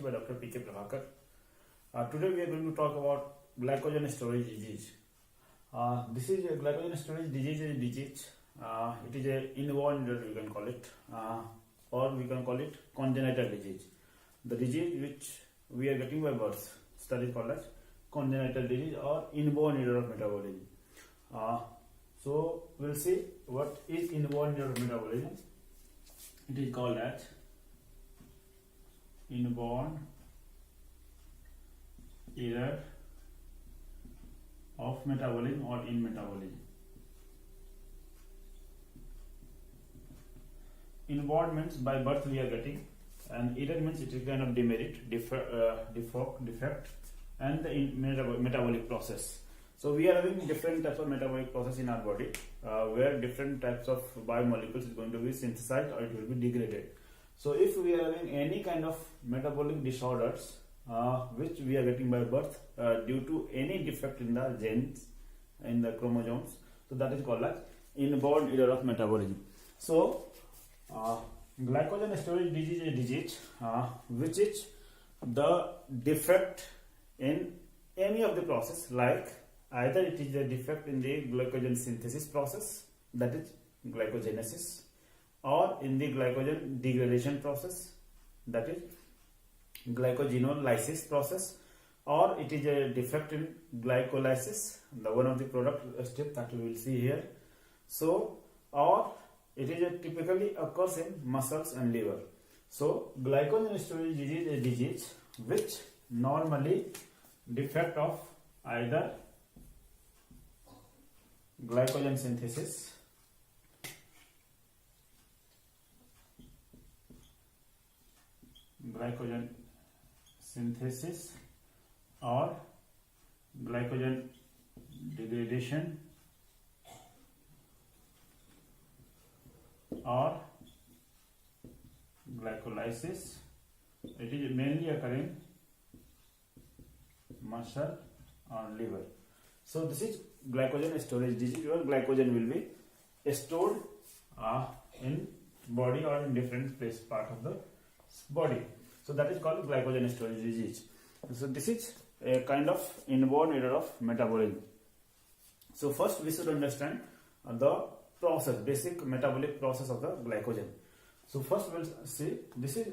Chemistry by Dr. P.K. Prabhakar. Today we are going to talk about glycogen storage disease. This is a glycogen storage disease. It is an inborn disease, we can call it, or we can call it congenital disease. The disease which we are getting by birth, that is called as congenital disease or inborn error of metabolism. So we'll see what is inborn error of metabolism. It is called as inborn error of metabolism or in metabolism. Inborn means by birth we are getting, and error means it is kind of demerit, defect, and the metabolic process. So we are having different types of metabolic process in our body, where different types of biomolecules is going to be synthesized or it will be degraded. So if we are having any kind of metabolic disorders which we are getting by birth due to any defect in the genes, in the chromosomes, so that is called as inborn error of metabolism. So glycogen storage disease is a disease which is the defect in any of the process, like either it is a defect in the glycogen synthesis process, that is glycogenesis, or in the glycogen degradation process, that is glycogenolysis process, or it is a defect in glycolysis, the one of the product step that we will see here. So, or it is typically occurs in muscles and liver. So, glycogen storage disease is a disease which normally defect of either glycogen synthesis, or glycogen degradation, or glycolysis. It is mainly occurring muscle or liver. So this is glycogen storage disease, where glycogen will be stored in body or in different part of the body. So that is called glycogen storage disease. So this is a kind of inborn error of metabolism. So first we should understand the process, basic metabolic process of the glycogen. So first we'll see, this is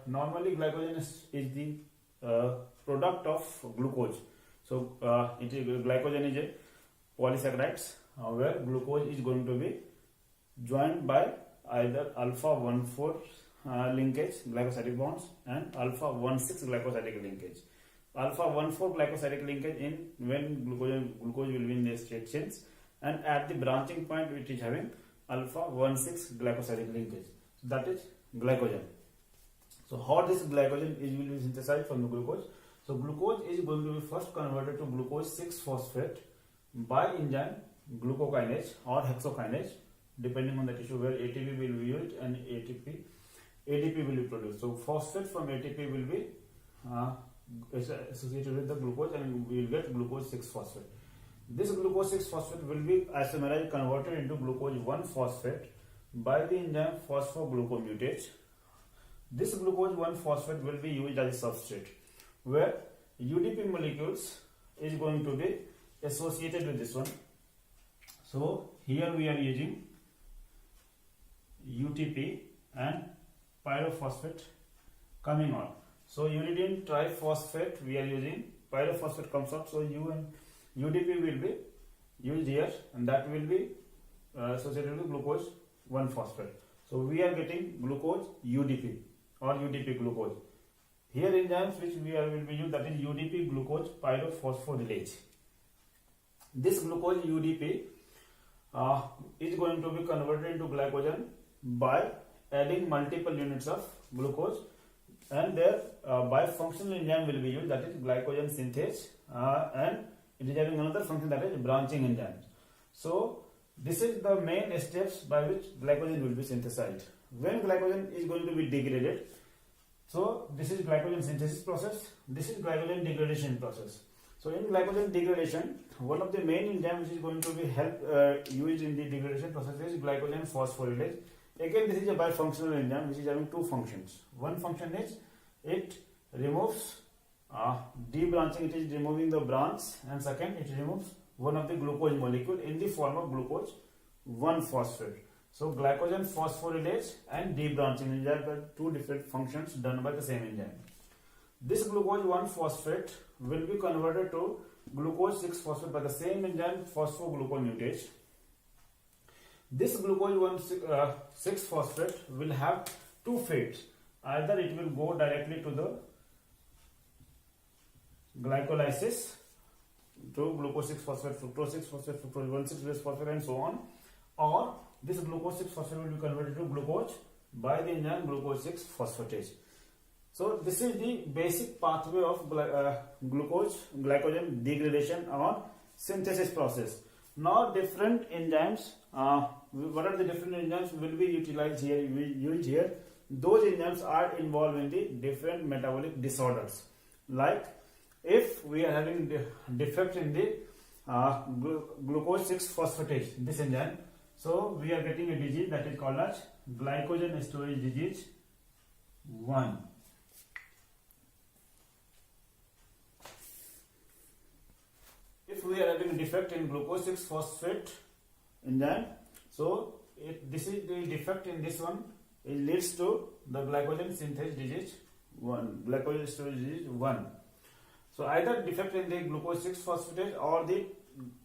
normally glycogen is the product of glucose. So it is glycogen is a polysaccharides where glucose is going to be joined by either alpha 1,4 linkage glycosidic bonds and alpha 1,6 glycosidic linkage. Alpha 1,4 glycosidic linkage in when glucose will be in the straight chains, and at the branching point which is having alpha 1,6 glycosidic linkage. So that is glycogen. So how this glycogen is will be synthesized from the glucose? So glucose is going to be first converted to glucose 6-phosphate by enzyme glucokinase or hexokinase, depending on the tissue where ATP will be used and ADP will be produced. So phosphate from ATP will be associated with the glucose, and we will get glucose 6-phosphate. This glucose 6-phosphate will be isomerized, converted into glucose 1-phosphate by the enzyme phosphoglucomutase. This glucose 1-phosphate will be used as a substrate, where UDP molecules is going to be associated with this one. So here we are using UTP and pyrophosphate coming on. So uridine triphosphate we are using, pyrophosphate comes up, so U and UDP will be used here, and that will be associated with glucose 1-phosphate. So we are getting glucose UDP or UDP glucose. Here enzymes which will be used, that is UDP glucose pyrophosphorylase. This glucose UDP is going to be converted into glycogen by adding multiple units of glucose, and there bifunctional enzyme will be used, that is glycogen synthase, and it is having another function, that is branching enzyme. So this is the main steps by which glycogen will be synthesized. When glycogen is going to be degraded, so this is glycogen synthesis process, this is glycogen degradation process. So in glycogen degradation, one of the main enzymes which is going to be used in the degradation process is glycogen phosphorylase. Again, this is a bifunctional enzyme which is having two functions. One function is it removes debranching, it is removing the branch, and second it removes one of the glucose molecule in the form of glucose 1-phosphate. So glycogen phosphorylase and debranching enzyme are two different functions done by the same enzyme. This glucose 1-phosphate will be converted to glucose 6-phosphate by the same enzyme phosphogluconatase. This glucose 1,6-phosphate will have two fates. Either it will go directly to the glycolysis to glucose 6-phosphate, fructose 6-phosphate, fructose 1,6-phosphate, and so on, or this glucose 6-phosphate will be converted to glucose by the enzyme glucose 6-phosphatase. So this is the basic pathway of glycogen degradation or synthesis process. Now different enzymes, what are the different enzymes will be utilized here, used here? Those enzymes are involved in the different metabolic disorders. Like if we are having defect in the glucose 6-phosphatase, this enzyme, so we are getting a disease that is called as glycogen storage disease 1. If we are having a defect in glucose 6-phosphate enzyme, so this is the defect in this one, it leads to the glycogen synthesis disease 1, glycogen storage disease 1. So either defect in the glucose 6-phosphatase or the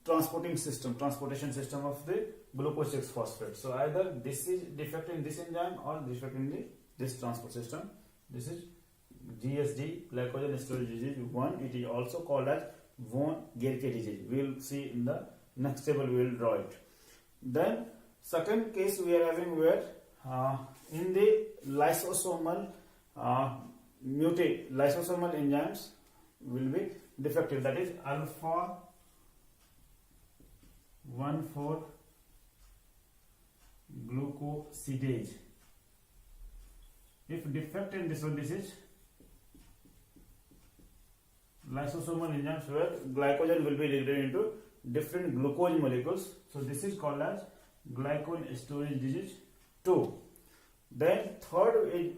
transportation system of the glucose 6-phosphate. So either this is defect in this enzyme or defect in this transport system. This is GSD, glycogen storage disease 1. It is also called as von Guericke disease. We will see in the next table, we will draw it. Then second case we are having where in the lysosomal lysosomal enzymes will be defective, that is alpha 1,4 glucosidase. If defect in this one, this is lysosomal enzymes where glycogen will be degraded into different glucose molecules. So this is called as glycogen storage disease 2. Then third is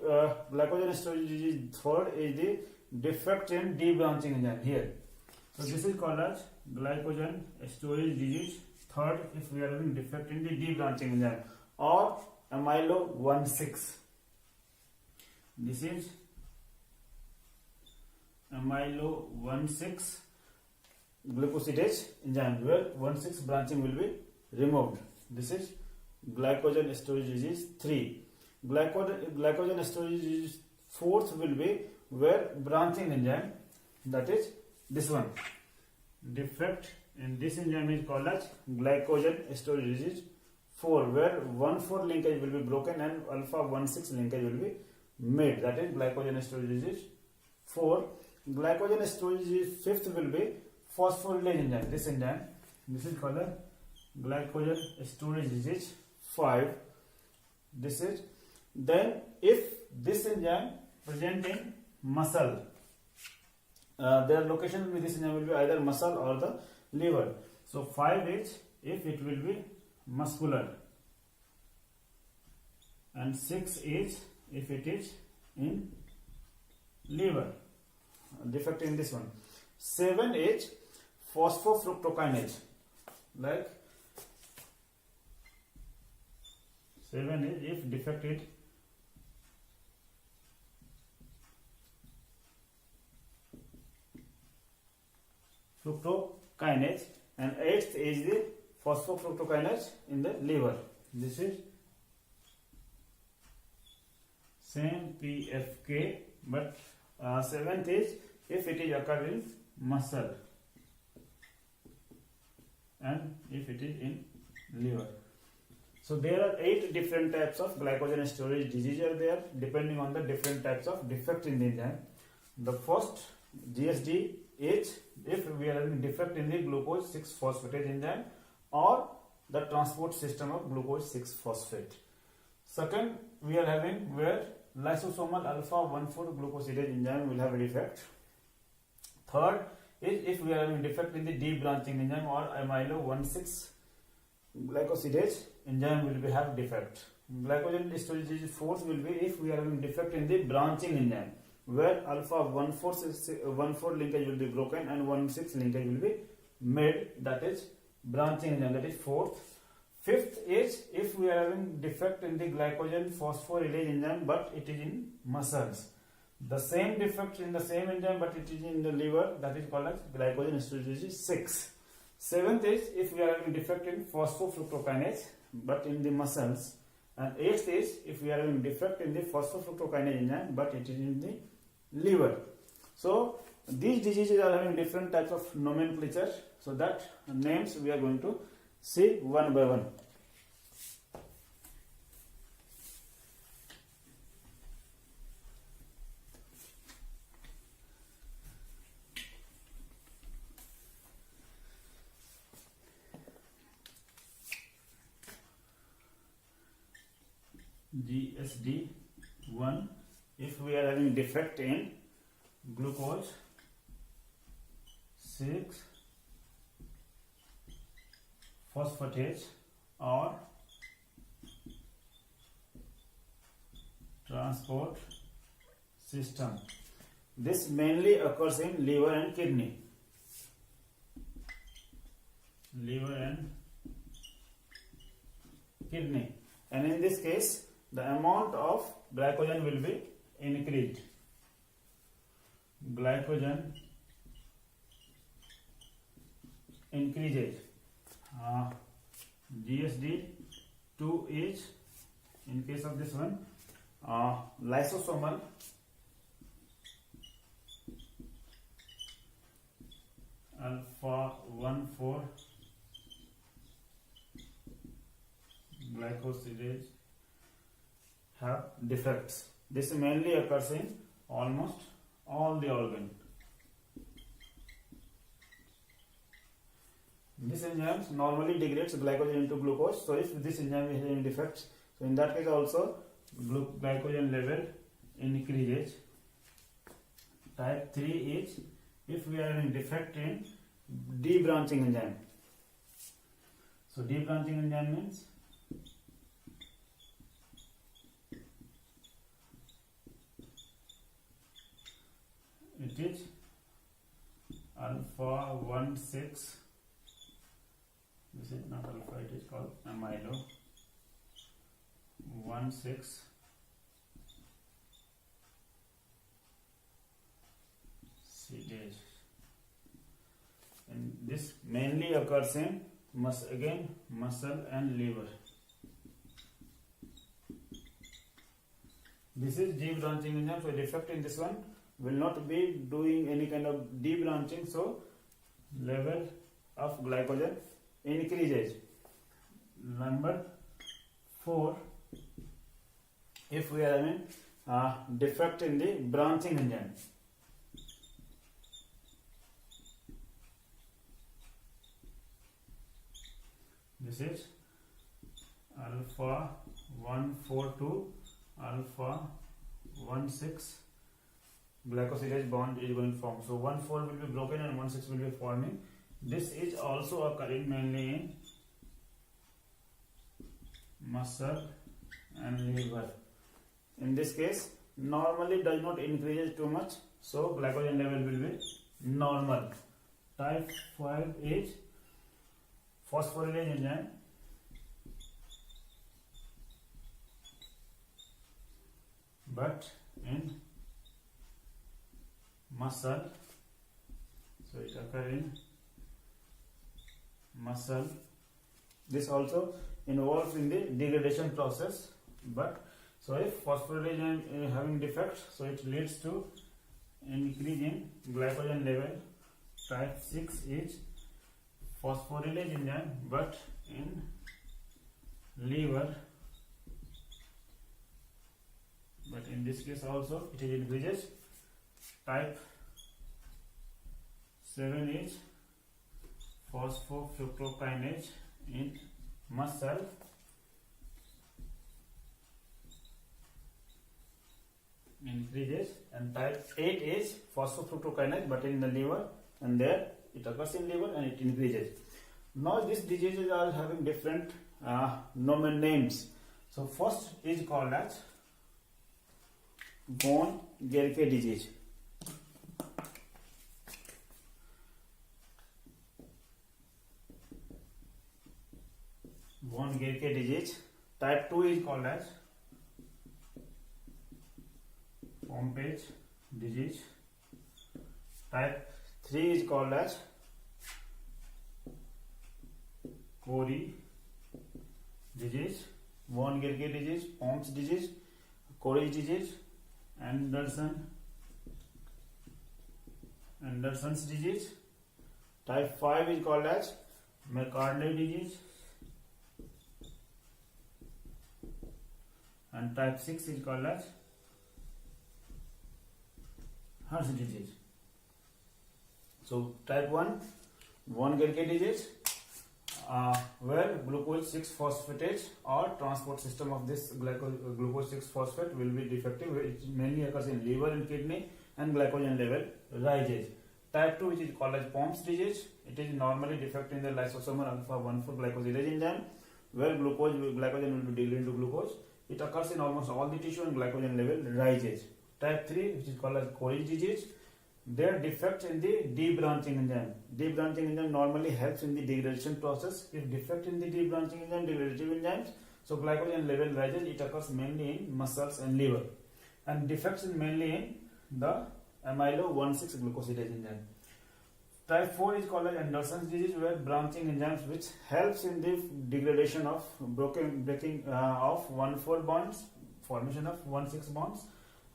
glycogen storage disease 3rd is the defect in debranching enzyme here. So this is called as glycogen storage disease 3rd if we are having defect in the debranching enzyme, or amylo 1,6. This is amylo 1,6 glucosidase enzyme where 1,6 branching will be removed. This is glycogen storage disease 3. Glycogen storage disease 4th will be where branching enzyme, that is this one, defect in this enzyme is called as glycogen storage disease 4, where 1,4 linkage will be broken and alpha 1,6 linkage will be made, that is glycogen storage disease 4. Glycogen storage disease 5th will be phosphorylase enzyme. This enzyme, this is called as glycogen storage disease 5. This is then if this enzyme present in muscle, their location with this enzyme will be either muscle or the liver. So 5 is if it will be muscular, and 6 is if it is in liver, defect in this one. 7 is phosphofructokinase, like 7 is if defected fructokinase, and 8th is the phosphofructokinase in the liver. This is same PFK, but 7th is if it is occur in muscle and if it is in liver. So there are 8 different types of glycogen storage disease are there depending on the different types of defect in the enzyme. The first GSD is if we are having defect in the glucose 6-phosphatase enzyme or the transport system of glucose 6-phosphate. Second, we are having where lysosomal alpha 1,4 glucosidase enzyme will have a defect. Third is if we are having defect in the debranching enzyme or amylo 1,6 glycosidase enzyme will be have defect. Glycogen storage disease 4th will be if we are having defect in the branching enzyme. where alpha 1,4 linkage will be broken and 1,6 linkage will be made, that is branching enzyme, that is fourth. Fifth is if we are having defect in the glycogen phosphorylase enzyme but it is in muscles. The same defect in the same enzyme but it is in the liver, that is called as glycogen storage 6. Seventh is if we are having defect in phosphofructokinase but in the muscles. And eighth is if we are having defect in the phosphofructokinase enzyme but it is in the liver. So these diseases are having different types of nomenclature, so that names we are going to see one by one. GSD 1, if we are having defect in glucose 6 phosphatase or transport system. This mainly occurs in liver and kidney. Liver and kidney. And in this case, the amount of glycogen will be increased. Glycogen increases. GSD 2 is, in case of this one, lysosomal alpha 1,4 glycosidase have defects. This mainly occurs in almost all the organs. This enzyme normally degrades glycogen into glucose. So if this enzyme is having defects, so in that case also glycogen level increases. Type 3 is if we are having defect in debranching enzyme. So debranching enzyme means it is alpha 1,6. This is not alpha, it is called amylo 1,6 sidase. And this mainly occurs in muscle and liver. This is debranching enzyme, so defect in this one will not be doing any kind of debranching, so level of glycogen increases. Number 4, if we are having defect in the branching enzyme. This is alpha 1,4 to alpha 1,6 glycosidase bond is going to form. So 1,4 will be broken and 1,6 will be forming. This is also occurring mainly in muscle and liver. In this case, normally does not increase too much, so glycogen level will be normal. Type 5 is phosphorylase enzyme. But in muscle, so it occurs in muscle. This also involves in the degradation process, but so if phosphorylase enzyme is having defects, so it leads to increase in glycogen level. Type 6 is phosphorylase enzyme, but in liver. But in this case also it is increases. Type 7 is phosphofructokinase in muscle. Increases. And type 8 is phosphofructokinase but in the liver, and there it occurs in liver and it increases. Now these diseases are having different names. So first is called as von Gerke disease. Von Gerke disease. Type 2 is called as Pompe disease. Type 3 is called as Cori disease, von Gerke disease, Pompe disease, Cori disease, Anderson's disease. Type 5 is called as McCartney disease, and type 6 is called as Hirsch disease. So type 1 von Gerke disease, where glucose 6-phosphatase or transport system of this glucose 6-phosphate will be defective, which mainly occurs in liver and kidney, and glycogen level rises. Type 2, which is called as Pompe disease, it is normally defect in the lysosomal alpha 1,4-glycosylase enzyme, where glycogen will be degraded into glucose. It occurs in almost all the tissue and glycogen level rises. Type 3, which is called as Cori disease, there defects in the debranching enzyme. Debranching enzyme normally helps in the degradation process. If defect in the debranching enzyme, degradative enzymes, so glycogen level rises. It occurs mainly in muscles and liver, and defects in mainly in the amylo 1,6-glucosidase enzyme. Type 4 is called as Anderson's disease, where branching enzymes which helps in the degradation of breaking of 1,4 bonds, formation of 1,6 bonds,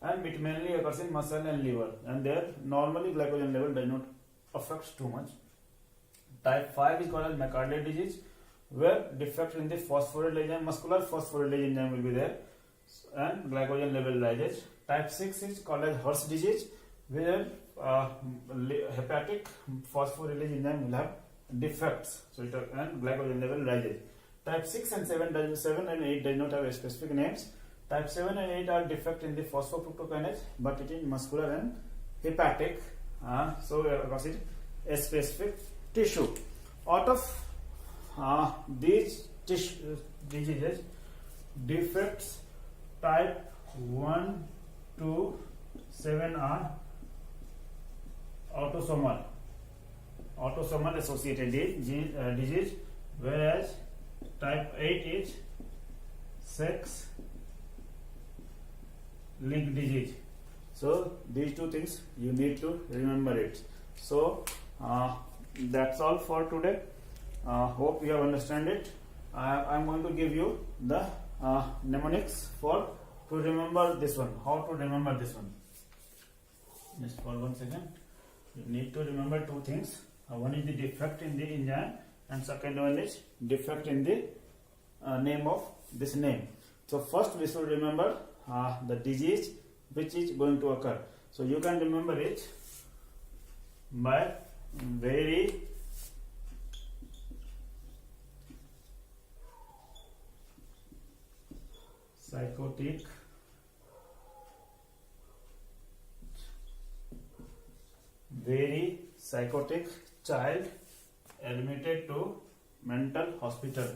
and it mainly occurs in muscle and liver, and there normally glycogen level does not affect too much. Type 5 is called as McCartney disease, where defect in the phosphorylated enzyme, muscular phosphorylated enzyme will be there, and glycogen level rises. Type 6 is called as Hirsch disease, where hepatic phosphorylase enzyme will have defects, so it and glycogen level rises. Type 6 and 7 and 8 does not have specific names. Type 7 and 8 are defect in the phosphofructokinase, but it is muscular and hepatic, so because it is specific tissue. Out of these diseases, defects type 1 to 7 are autosomal associated disease, whereas type 8 is sex linked disease. So these two things you need to remember it. So that's all for today. Hope you have understand it. I am going to give you the mnemonics to remember this one. How to remember this one? Just for 1 second. You need to remember two things. One is the defect in the enzyme, and second one is defect in the name of this name. So first we should remember the disease which is going to occur. So you can remember it by very psychotic child admitted to mental hospital.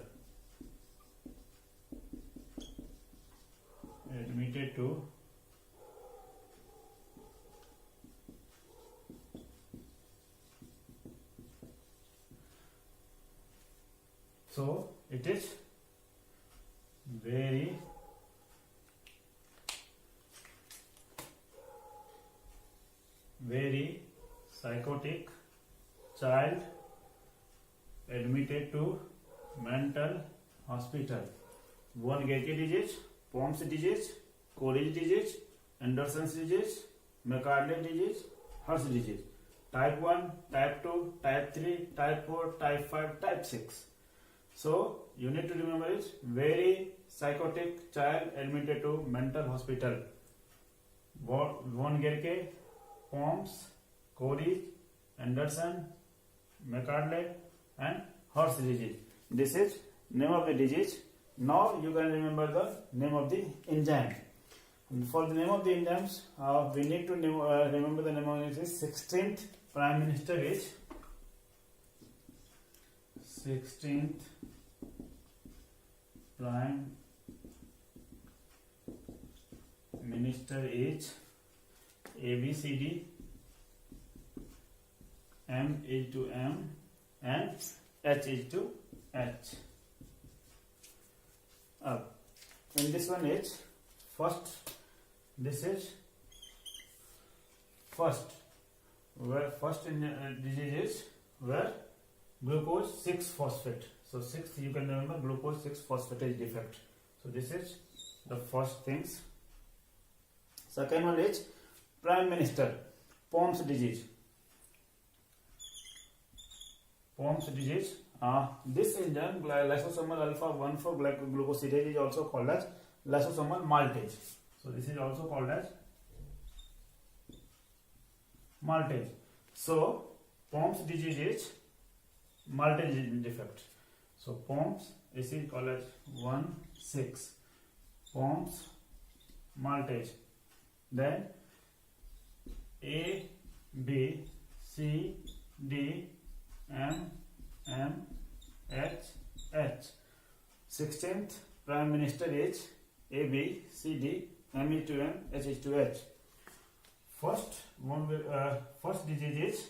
So it is very psychotic child admitted to mental hospital. Von Gerke disease, Pompe disease, Cori disease, Anderson's disease, McCartney disease, Hirsch disease. Type 1, type 2, type 3, type 4, type 5, type 6. So you need to remember it. Very psychotic child admitted to mental hospital. Von Gerke, Pompe, Cori, Anderson, McCartney, and Hirsch disease. This is name of the disease. Now you can remember the name of the enzyme. And for the name of the enzymes, we need to remember the name of the 16th Prime Minister is 16th Prime minister is ABCD, M is to M, and H is to H. In this one is first. This is first. Where first in disease is where glucose 6-phosphate. So 6, you can remember, glucose 6-phosphatase defect. So this is the first things. Second one is prime minister Pom's disease. Pom's disease. This enzyme lysosomal alpha 1,4-glucosidase is also called as lysosomal maltase. So this is also called as maltase. So Pom's disease is maltase defect. So Pom's, this is called as 1,6. Pom's maltase. Then A, B, C, D, M, H, H. 16th prime minister is A, B, C, D, M is to M, H is to H. First disease is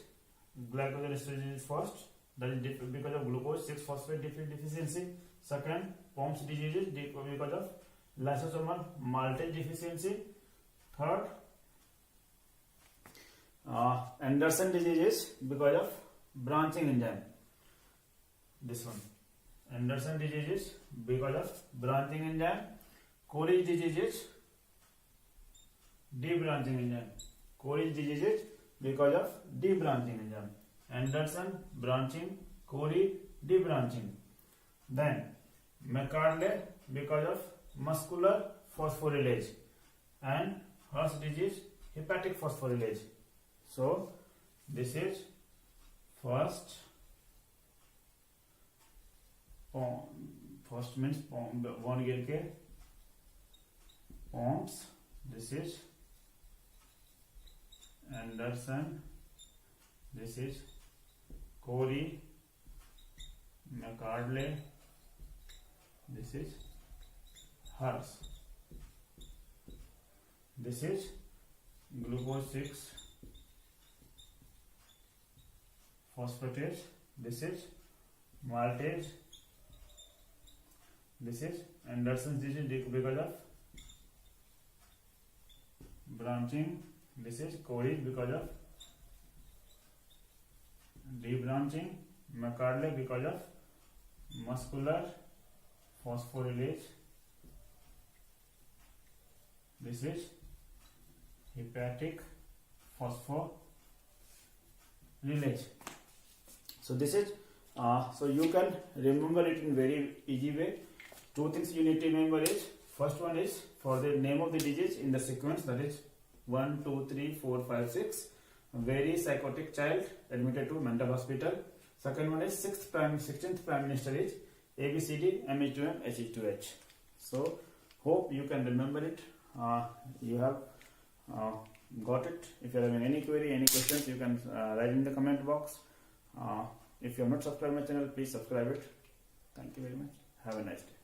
glycogen storage is first. That is because of glucose 6-phosphate deficiency. Second, Pom's disease is because of lysosomal maltase deficiency. Third, Anderson disease is because of branching enzyme. This one, Anderson disease is because of branching enzyme. Coleridge disease is debranching enzyme. Coleridge disease is because of debranching enzyme. Anderson branching, Coleridge debranching. Then McArdle because of muscular phosphorylase, and Hirsch disease hepatic phosphorylase. So this is first. First means one again के Pom's. This is Anderson. This is Coleridge, McArdle. This is Hirsch. This is glucose 6-phosphatase. This is maltase. This is Anderson's disease because of branching. This is Coleridge because of debranching. McArdle because of muscular phosphorylase. This is hepatic phosphorylase. So this is so you can remember it in very easy way. Two things you need to remember is, first one is for the name of the disease in the sequence, that is 1, 2, 3, 4, 5, 6. A very psychotic child admitted to mental hospital. Second one is 16th prime minister is ABCD, MH2M, HH2H. So hope you can remember it. You have got it. If you are having any query, any questions, you can write in the comment box. If you have not subscribed my channel, please subscribe it. Thank you very much. Have a nice day.